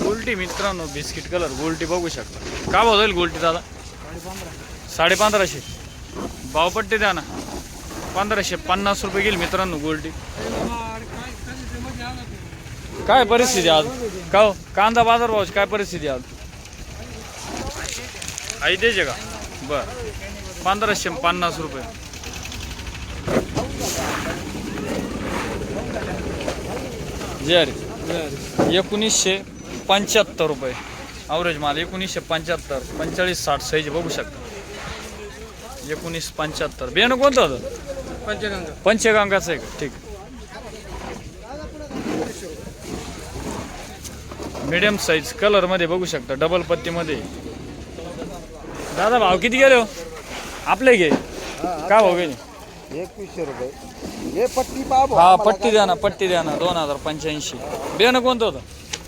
गोल्टी मित्रांनो, biscuit colour गोल्टी बघू शकता. का भाव जाईल गोल्टी दादा? 1550. भावपट्टी द्या ना. 1550 रुपये गेली मित्रांनो गोल्टी. काय परिस्थिती आज? का हो? कांदा बाजार भावाची काय परिस्थिती आज? आई द्यायचे का? बर, 1550 रुपये. जर 1975 रुपये ॲव्हरेज माल. 1975, 45-60 साईज बघू शकता. 1975. बियाणं कोणतं होतं? पंचगंगाचं आहे का? ठीक. मीडियम साईज कलर मध्ये बघू शकता, डबल पत्ती मध्ये. दादा भाव किती गेले हो आपले? घे का भाव गेले? 2100 रुपये. हे पट्टी पाव. हा पट्टी द्या ना, पट्टी द्या ना. 2085. बियाणं कोणतं होतं?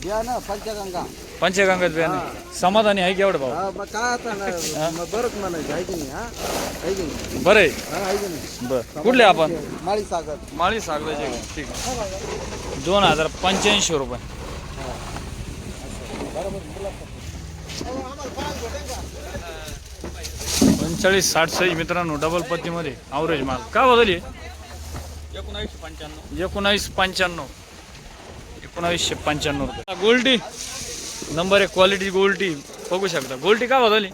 बियाणं पंचगंगा. पंचगंगाच बियाणं. समाधानी आहे की एवढं भाव? मग काय आता बरंच म्हणायचं आहे की नाही? हा आहे की नाही? बरं आहे. आहे की नाही? बरं, कुठले आपण? माळी सागर. माळी सागराचे. ठीक आहे. 2085 रुपये. 45-60 साईज मित्रांनो, डबल पत्ती मध्ये ॲव्हरेज माल. का बदलली? 1995. 1995 रुपये. गोल्टी नंबर 1 क्वालिटी गोल्टी बघू शकता. गोल्टी का बदलली?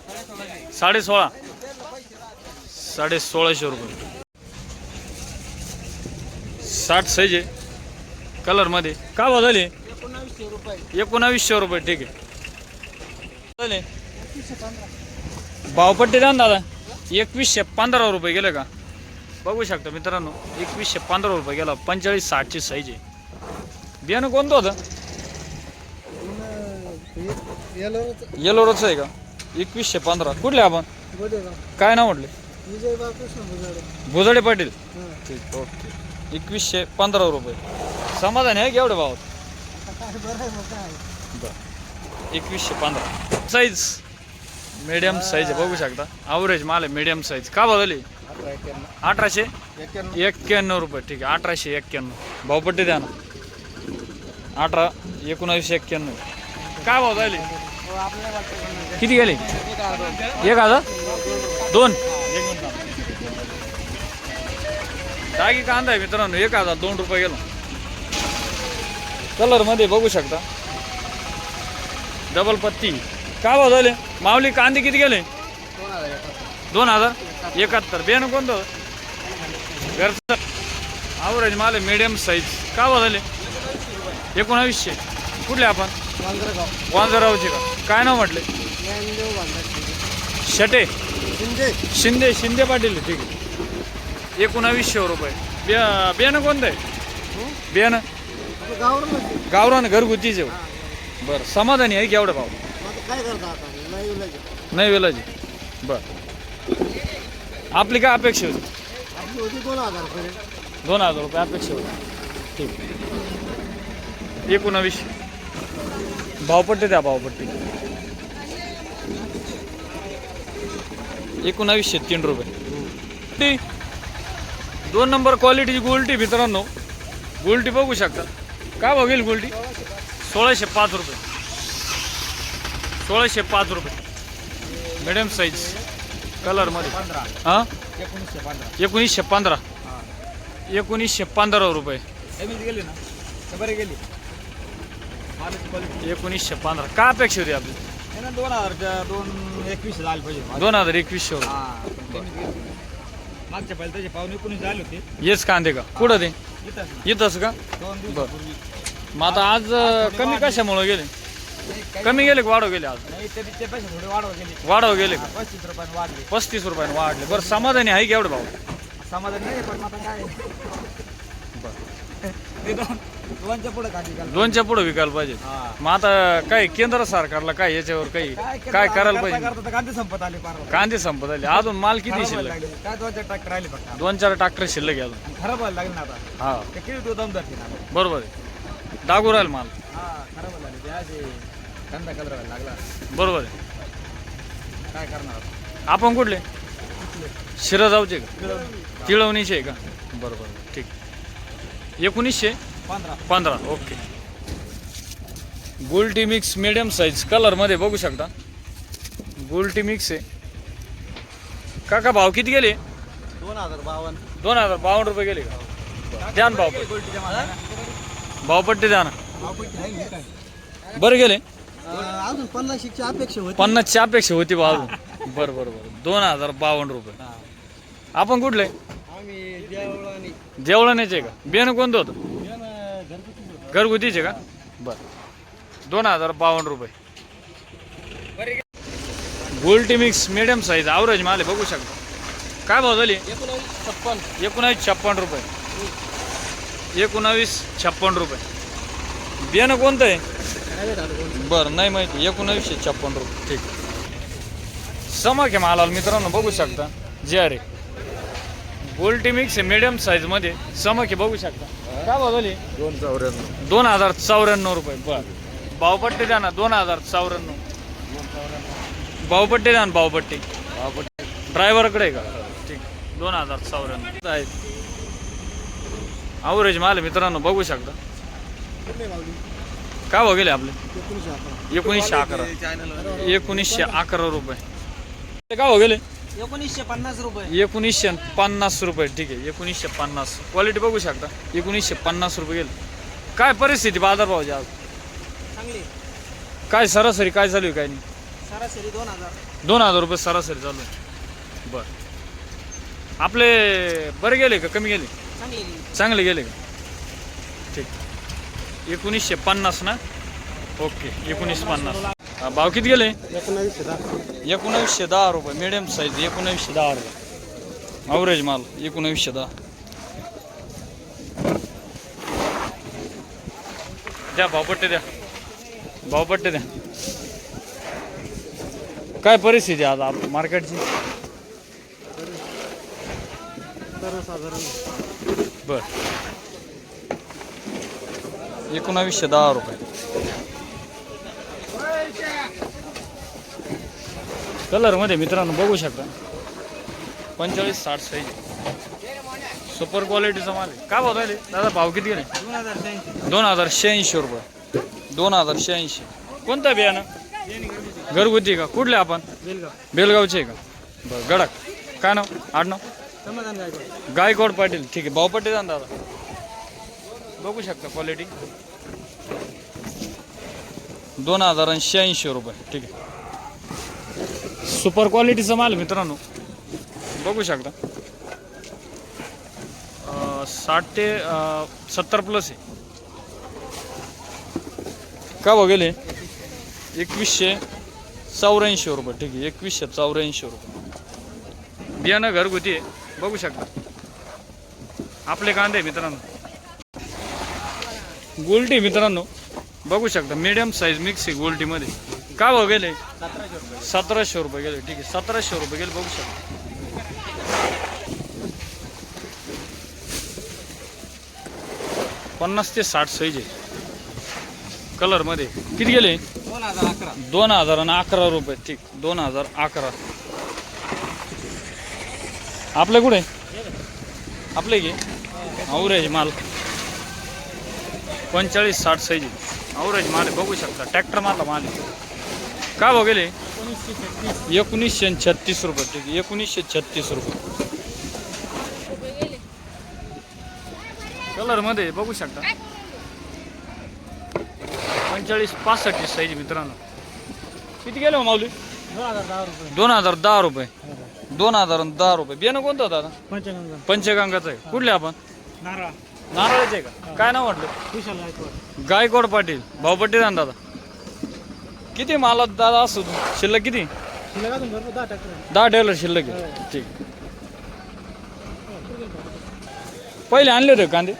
1650 रुपये. 60 साईज आहे कलर मध्ये. का बदलली? 1900 रुपये. ठीक आहे. बदलले भावपट्टी द्या ना दादा. 2115 रुपये गेले का? बघू शकता मित्रांनो, 2115 रुपये गेला. 45-60 साईज आहे. बियाणं कोणतं होतं? येलोरच आहे का? 2115. कुठले आपण? काय नाव म्हटले? भुजडे पाटील. ठीक, ओके. 2115 रुपये. समाधान आहे की एवढे भाव? बरं, 2115 साईज. मीडियम साईज बघू शकता. ॲव्हरेज माल आहे, मीडियम साईज. का बदलली? 1891 रुपये. ठीक आहे, 1891. भावपट्टी द्या ना. 1991. काय भाव झाले? किती गेले? 1000. 2. डागी कांदा आहे मित्रांनो, 1002 रुपये गेलो. कलर मध्ये बघू शकता, डबल पत्ती. काय भाव झाले? माऊली कांदे किती गेले? 2071. बियाणं कोणतं? घरचं ॲव्हरेज माल आहे, मीडियम साईज. काय भाव झाले? 1900. कुठले आपण? वांजरावचे का? काय नाव म्हटले? शटे शिंदे पाटील. ठीक आहे, 1900 रुपये. बियाणं कोणतं आहे? बियाणं गावरान घरगुतीच आहे. बरं, समाधानी आहे की एवढं भाव? नाही विलाजी. बरं, आपली काय अपेक्षा होती? 2000 रुपये अपेक्षा होती. ठीक, 1900. भावपट्टी द्या. भावपट्टी 1903 रुपये. 2 नंबर क्वालिटीची गोल्टी मित्रांनो. गोल्टी बघू शकता. काय बघेल गोल्टी? 1605 रुपये. 1605 रुपये. मीडियम साईज कलर मध्ये. हां, 1915. 1915 रुपये. 1915. काय अपेक्षा होती आपली? 2021 झाले पाहिजे. 2021 रुपये. मागच्या पहिले त्याचे पाहुणे 19 झाले होते. हेच कांदे का? कुठं ते? इथंच का? बरं. मग आता आज कमी कशामुळे गेले? कमी गेले का वाढव गेले? आज पैसे थोडे वाढव गेले का? 35 रुपयाने वाढले. 35 रुपयाने वाढले. बरं, समाधानी आहे की एवढं भाव? समाधान नाही, पण आता काय दोनच्या पुढे खाली 2च्या पुढे विकायला पाहिजे. मग आता काय केंद्र सरकारला काय याच्यावर काही काय करायला पाहिजे? कांदे संपत आले. कांदे संपत आले. अजून माल किती शिल्लक? काय 2-4 ट्रॅक्टर राहिले फक्त. 2-4 ट्रॅक्टर शिल्लक अजून. खराब व्हायला लागले ना आता. हा, ते किती तो दमदार की ना. बरोबर आहे. डागू राहील माल. खराब झाले ते असे कांदा कलर व्हायला लागला. बरोबर आहे. काय करणार आपण कुठले? शिरगावचे का? तिळवणीचे आहे का? बरोबर, ठीक. 1915. ओके. गोल्टी मिक्स मीडियम साईज कलरमध्ये बघू शकता. गोल्टी मिक्स आहे. काका भाव किती गेले? 2052. 2052 रुपये गेले का? द्या ना भाव. भावपट्टी द्या ना. बरं गेले. अजून 50 ची अपेक्षा होती. 50ची अपेक्षा होती भाव. बरं बरं बरं. 2052 रुपये. आपण कुठले? आम्ही देवळानी. देवळानेचे का? बियाणं कोणतं होतं? घरगुतीचे का? बरं. 2052 रुपये. गोल्टी मिक्स मीडियम साईज ॲव्हरेज माल आहे बघू शकता. काय भाव झाली? 1956 रुपये. 1956 रुपये. बियाणं कोणतं आहे? बरं नाही माहिती. 1956 रुपये. ठीक. समक आहे मालाला मित्रांनो बघू शकता. जे अरे गोल्टी मिक्स आहे मीडियम साईजमध्ये. समक आहे बघू शकता. काय भाव झाली? 2054 रुपये. बरं. भावपट्टी द्या ना. 2054. भावपट्टी द्या ना. भावपट्टी ड्रायव्हरकडे का? ठीक. 2054 आहेत. ॲव्हरेज माल मित्रांनो बघू शकता. काय भाव गेले आपले? 1911. 1911 रुपये. काय भाव गेले? 1950 रुपये. 1950 रुपये. ठीक आहे. 1950. क्वालिटी बघू शकता. 1950 रुपये गेले. काय परिस्थिती बाजारभावाची आज? चांगली. काय सरासरी काय चालू आहे काय नाही? सरासरी 2000 रुपये सरासरी चालू आहे. बरं. आपले बरे गेले का कमी गेले? चांगले गेले का? ठीक. 1950 ना? ओके. 1950. भाव किती गेले? 1910 रुपये. मिडियम साईज 1910 रुपये. ॲव्हरेज माल 1910. द्या भावपट्टे द्या. भावपट्टे द्या. काय परिस्थिती आज आप मार्केटची? बर. 1910 रुपये. कलर मध्ये मित्रांनो बघू शकता. 45-60 साईज. सुपर क्वालिटीचा माल आहे. काय भाव राहिले दादा? भाव किती गेले? 2086 रुपये. 2086. कोणतं बियाणं? घरगुती का? कुठले आपण? बेलगावचे का? बरं. गडक. काय नाव? आडनाव? समाधान गायकवाड पाटील. ठीक आहे. भावपट्टी द्या ना दादा. बघू शकता क्वालिटी. 2086 रुपये. ठीक आहे. सुपर क्वालिटीचा माल मित्रांनो बघू शकता. 60 ते 70 प्लस आहे. का भाव गेले? 2184 रुपये. ठीक आहे. 2184 रुपये. बियाणं घरगुती आहे बघू शकता. आपले कांदे मित्रांनो. गोल्टी मित्रांनो बघू शकता. मीडियम साईज मिक्स आहे गोल्टीमध्ये. काय भाव गेले? 1700 रुपये गेले. ठीक आहे. 1700 रुपये गेले बघू शकता. 50 ते 60 साईज आहे. कलरमध्ये किती गेले? 2011 रुपये. ठीक. 2011. आपल्या कुठे? आपले घे. ॲव्हरेज माल 45-60 साईज आहे. ॲव्हरेज माल बघू शकता. ट्रॅक्टर मारला माल. काय भाव गेले? 1936 रुपये. ठीक आहे. 1936 रुपये. कलरमध्ये बघू शकता. 45-65 साईज मित्रांनो. किती गेले माऊली? 2010 रुपये. 2010 रुपये. बियाणं कोणतं होतं दादा? पंचगंगाचं आहे. कुठले आपण? नारळाचे का? काय नाव म्हटलं? गायकवाड पाटील. भावपट्टी द्या ना दादा. किती मालात दादा असू शिल्लक? किती? 10 टेलर शिल्लक आहे. ठीक. पहिले आणले होते कांदे?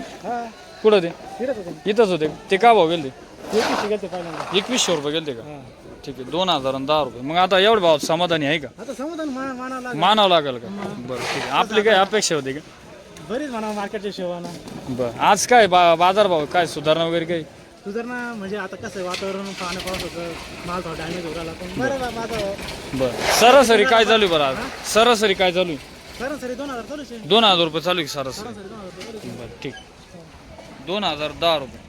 कुठं ते? इथंच होते. ते का भाव गेले? 2100 रुपये गेले का? ठीक आहे. 2010 रुपये. मग आता एवढं भाव समाधानी आहे का? मानावं लागेल का? बरं. ठीक आहे. आपली काय अपेक्षा होती का? बरीच म्हणा मार्केटच्या शेवानं. बरं. आज काय बाजार भाव काय सुधारणा वगैरे काही? सुधारणा म्हणजे आता कसं आहे वातावरण पाणी पाऊस होतं. माल थोडा डॅमेज होऊ लागला पण बरं माझं. बरं. सरासरी काय चालू आहे बरं आज? सरासरी काय चालू आहे? सरासरी 2000 चालू आहे. 2000 रुपये चालू आहे सरासरी. 2000 बरं. ठीक. 2010 रुपये.